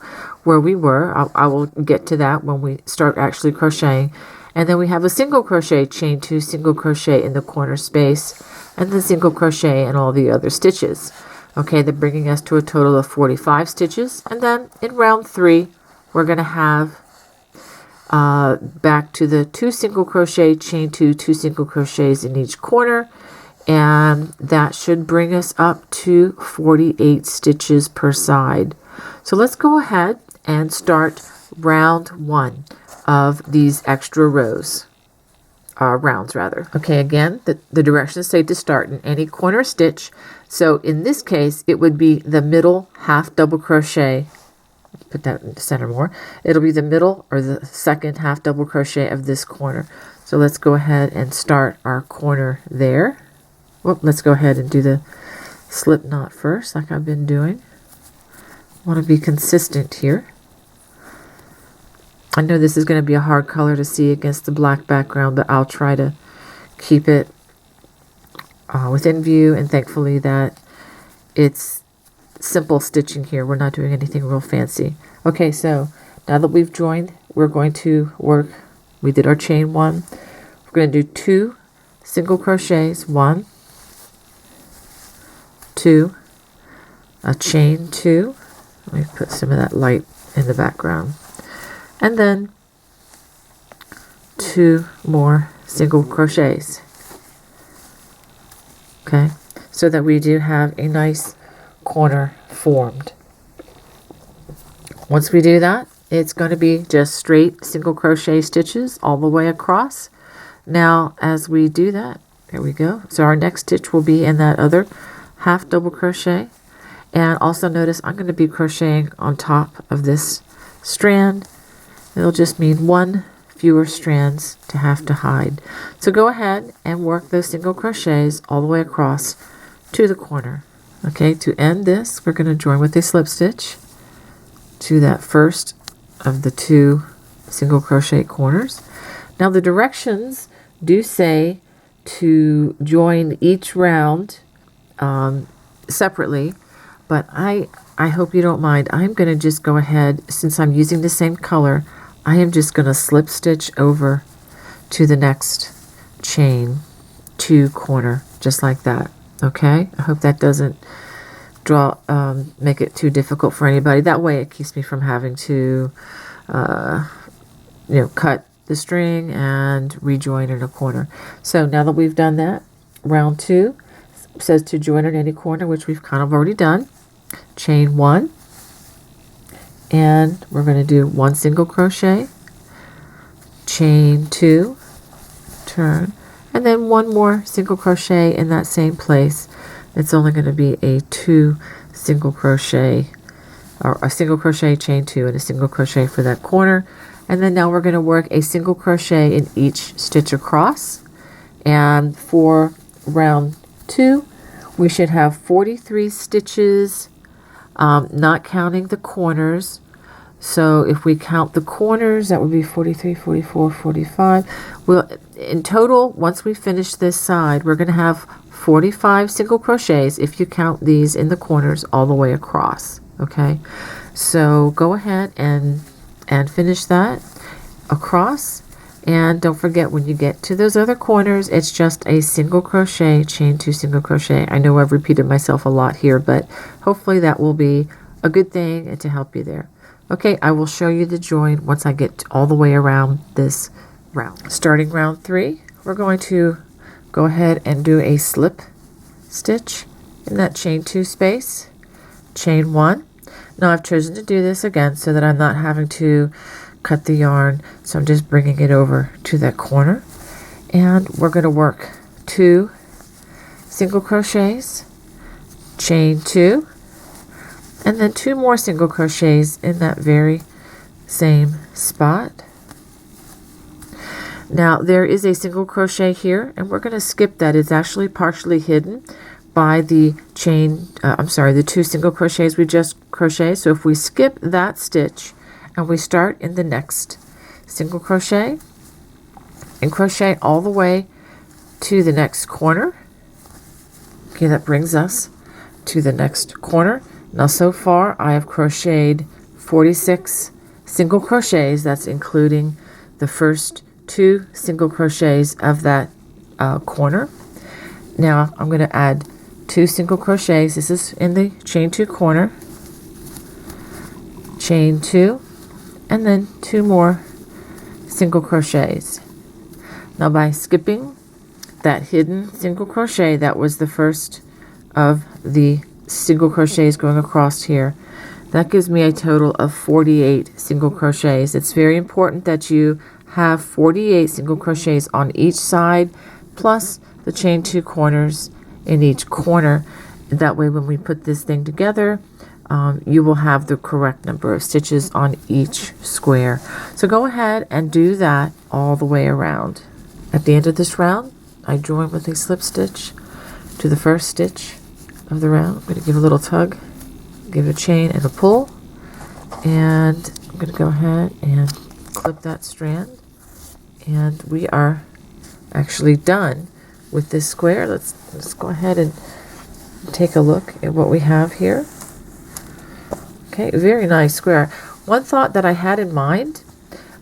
where we were. I will get to that when we start actually crocheting. And then we have a single crochet, chain 2, single crochet in the corner space, and then single crochet in all the other stitches. Okay, they're bringing us to a total of 45 stitches. And then in round 3, we're going to have back to the 2 single crochet, chain 2, 2 single crochets in each corner, and that should bring us up to 48 stitches per side. So let's go ahead and start round 1 of these extra rows, rounds rather. Okay, again, the directions say to start in any corner stitch. So in this case, it would be the middle half double crochet. Put that in the center more. It'll be the middle or the second half double crochet of this corner. So let's go ahead and start our corner there. Well, let's go ahead and do the slip knot first, like I've been doing. I want to be consistent here. I know this is going to be a hard color to see against the black background, but I'll try to keep it within view, and thankfully that it's simple stitching here. We're not doing anything real fancy. Okay, so now that we've joined, we're going to work. We did our chain 1. We're going to do 2 single crochets, 1, 2, a chain 2. Let me put some of that light in the background, and then 2 more single crochets. Okay, so that we do have a nice corner formed. Once we do that, it's going to be just straight single crochet stitches all the way across. Now as we do that, there we go. So our next stitch will be in that other half double crochet, and also notice I'm going to be crocheting on top of this strand. It'll just mean 1 fewer strands to have to hide. So go ahead and work those single crochets all the way across to the corner. Okay, to end this, we're going to join with a slip stitch to that first of the 2 single crochet corners. Now the directions do say to join each round separately, but I hope you don't mind. I'm going to just go ahead, since I'm using the same color, I am just going to slip stitch over to the next chain 2 corner, just like that. Okay, I hope that doesn't make it too difficult for anybody. That way it keeps me from having to cut the string and rejoin in a corner. So now that we've done that, round 2 says to join in any corner, which we've kind of already done. Chain 1, and we're going to do 1 single crochet, chain 2, turn, and then 1 more single crochet in that same place. It's only going to be a 2 single crochet, or a single crochet, chain 2, and a single crochet for that corner. And then now we're going to work a single crochet in each stitch across. And for round 2, we should have 43 stitches, not counting the corners. So if we count the corners, that would be 43, 44, 45. Well, in total, once we finish this side, we're going to have 45 single crochets if you count these in the corners all the way across. Okay, so go ahead and finish that across, and don't forget, when you get to those other corners, it's just a single crochet, chain 2 single crochet. I know I've repeated myself a lot here, but hopefully that will be a good thing and to help you there. Okay, I will show you the join once I get all the way around this round. Starting round 3, we're going to go ahead and do a slip stitch in that chain 2 space, chain 1. Now I've chosen to do this again so that I'm not having to cut the yarn, so I'm just bringing it over to that corner, and we're going to work 2 single crochets, chain 2, and then 2 more single crochets in that very same spot. Now there is a single crochet here, and we're going to skip that. It's actually partially hidden by the chain, the 2 single crochets we just crocheted. So if we skip that stitch and we start in the next single crochet and crochet all the way to the next corner, okay, that brings us to the next corner. Now so far I have crocheted 46 single crochets. That's including the first 2 single crochets of that corner. Now I'm going to add 2 single crochets. This is in the chain 2 corner, chain 2, and then 2 more single crochets. Now by skipping that hidden single crochet, that was the first of the single crochets going across here, that gives me a total of 48 single crochets. It's very important that you have 48 single crochets on each side plus the chain 2 corners in each corner. That way when we put this thing together, you will have the correct number of stitches on each square. So go ahead and do that all the way around. At the end of this round, I join with a slip stitch to the first stitch of the round. I'm going to give a little tug, give a chain and a pull, and I'm going to go ahead and clip that strand, and we are actually done with this square. Let's go ahead and take a look at what we have here. Okay, very nice square. One thought that I had in mind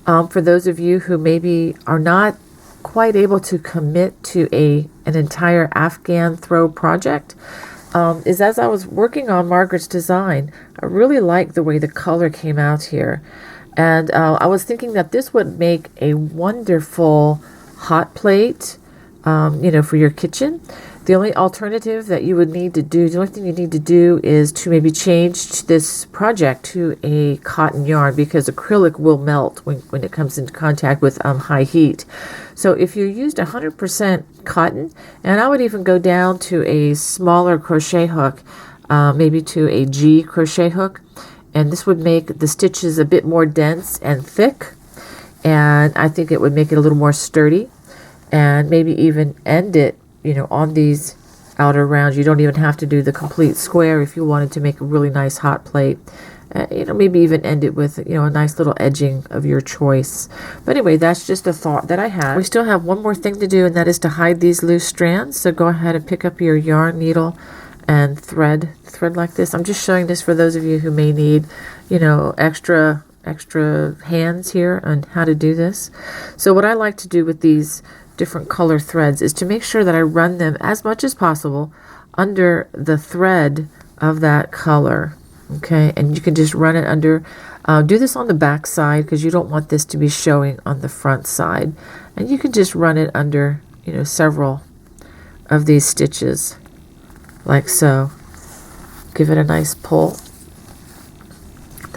for those of you who maybe are not quite able to commit to an entire Afghan throw project is, as I was working on Margaret's design, I really liked the way the color came out here, and I was thinking that this would make a wonderful hot plate, for your kitchen. The only alternative that you would need to do, the only thing you need to do is to maybe change this project to a cotton yarn, because acrylic will melt when it comes into contact with high heat. So if you used 100% cotton, and I would even go down to a smaller crochet hook, maybe to a G crochet hook, and this would make the stitches a bit more dense and thick, and I think it would make it a little more sturdy, and maybe even end it on these outer rounds. You don't even have to do the complete square if you wanted to make a really nice hot plate. Maybe even end it with, a nice little edging of your choice. But anyway, that's just a thought that I had. We still have one more thing to do, and that is to hide these loose strands. So go ahead and pick up your yarn needle and thread like this. I'm just showing this for those of you who may need, extra hands here on how to do this. So what I like to do with these different color threads is to make sure that I run them as much as possible under the thread of that color. Okay, and you can just run it under, do this on the back side because you don't want this to be showing on the front side, and you can just run it under several of these stitches like so. Give it a nice pull.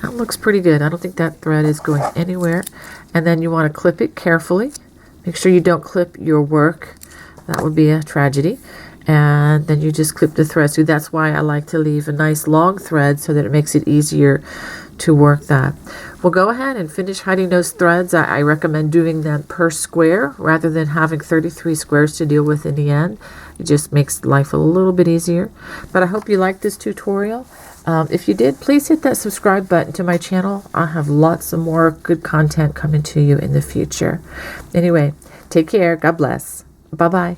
That looks pretty good. I don't think that thread is going anywhere. And then you want to clip it carefully. Make sure you don't clip your work. That would be a tragedy. And then you just clip the thread. So that's why I like to leave a nice long thread so that it makes it easier to work that. Well, go ahead and finish hiding those threads. I recommend doing them per square rather than having 33 squares to deal with in the end. It just makes life a little bit easier. But I hope you liked this tutorial. If you did, please hit that subscribe button to my channel. I'll have lots of more good content coming to you in the future. Anyway, take care. God bless. Bye-bye.